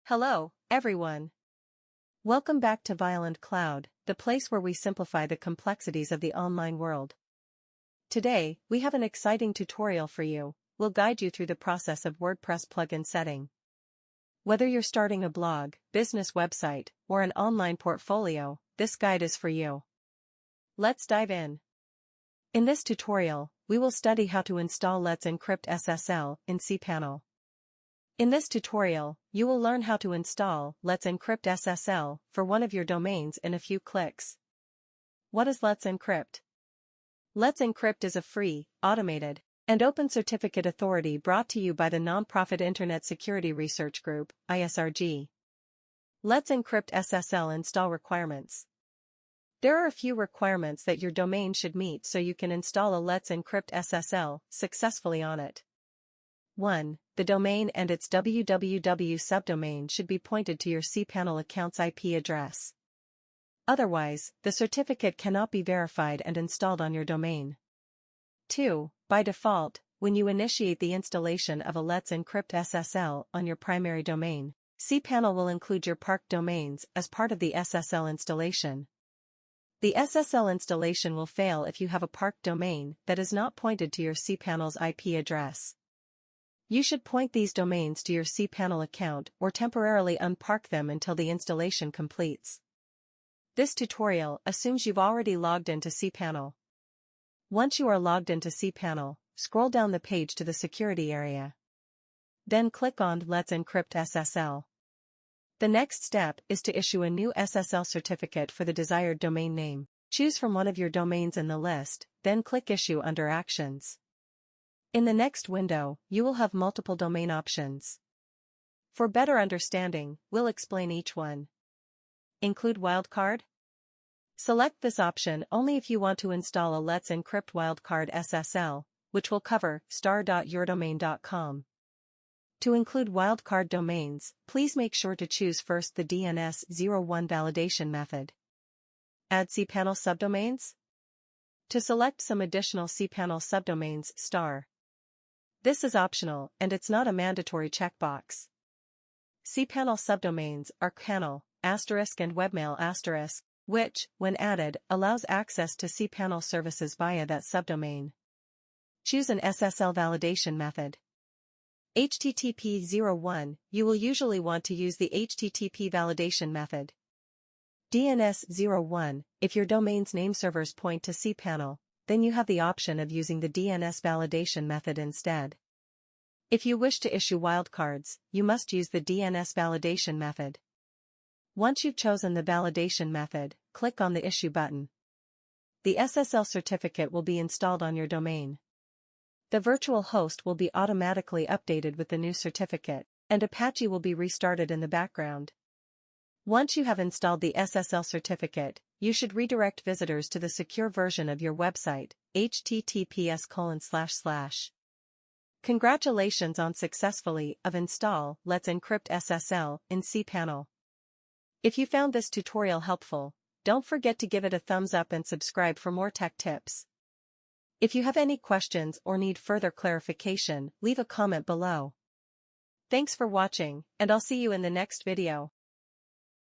Hello, everyone. Welcome back to Violent Cloud, the place where we simplify the complexities of the online world. Today, we have an exciting tutorial for you. We'll guide you through the process of WordPress plugin setting. Whether you're starting a blog, business website, or an online portfolio, this guide is for you. Let's dive in. In this tutorial, we will study how to install Let's Encrypt SSL in cPanel. In this tutorial, you will learn how to install Let's Encrypt SSL for one of your domains in a few clicks. What is Let's Encrypt? Let's Encrypt is a free, automated, and open certificate authority brought to you by the nonprofit Internet Security Research Group, ISRG. Let's Encrypt SSL install requirements. There are a few requirements that your domain should meet so you can install a Let's Encrypt SSL successfully on it. 1. The domain and its www subdomain should be pointed to your cPanel account's IP address. Otherwise, the certificate cannot be verified and installed on your domain. 2. By default, when you initiate the installation of a Let's Encrypt SSL on your primary domain, cPanel will include your parked domains as part of the SSL installation. The SSL installation will fail if you have a parked domain that is not pointed to your cPanel's IP address. You should point these domains to your cPanel account or temporarily unpark them until the installation completes. This tutorial assumes you've already logged into cPanel. Once you are logged into cPanel, scroll down the page to the security area. Then click on Let's Encrypt SSL. The next step is to issue a new SSL certificate for the desired domain name. Choose from one of your domains in the list, then click Issue under Actions. In the next window, you will have multiple domain options. For better understanding, we'll explain each one. Include wildcard? Select this option only if you want to install a Let's Encrypt wildcard SSL, which will cover star.yourdomain.com. To include wildcard domains, please make sure to choose first the DNS01 validation method. Add cPanel subdomains? To select some additional cPanel subdomains, star. This is optional and it's not a mandatory checkbox. cPanel subdomains are panel, asterisk and webmail asterisk, which, when added, allows access to cPanel services via that subdomain. Choose an SSL validation method. HTTP 01, you will usually want to use the HTTP validation method. DNS 01, if your domain's name servers point to cPanel, then you have the option of using the DNS validation method instead. If you wish to issue wildcards, you must use the DNS validation method. Once you've chosen the validation method, click on the Issue button. The SSL certificate will be installed on your domain. The virtual host will be automatically updated with the new certificate, and Apache will be restarted in the background. Once you have installed the SSL certificate, you should redirect visitors to the secure version of your website, https://. Congratulations on successfully install Let's Encrypt SSL in cPanel. If you found this tutorial helpful, don't forget to give it a thumbs up and subscribe for more tech tips. If you have any questions or need further clarification, leave a comment below. Thanks for watching, and I'll see you in the next video.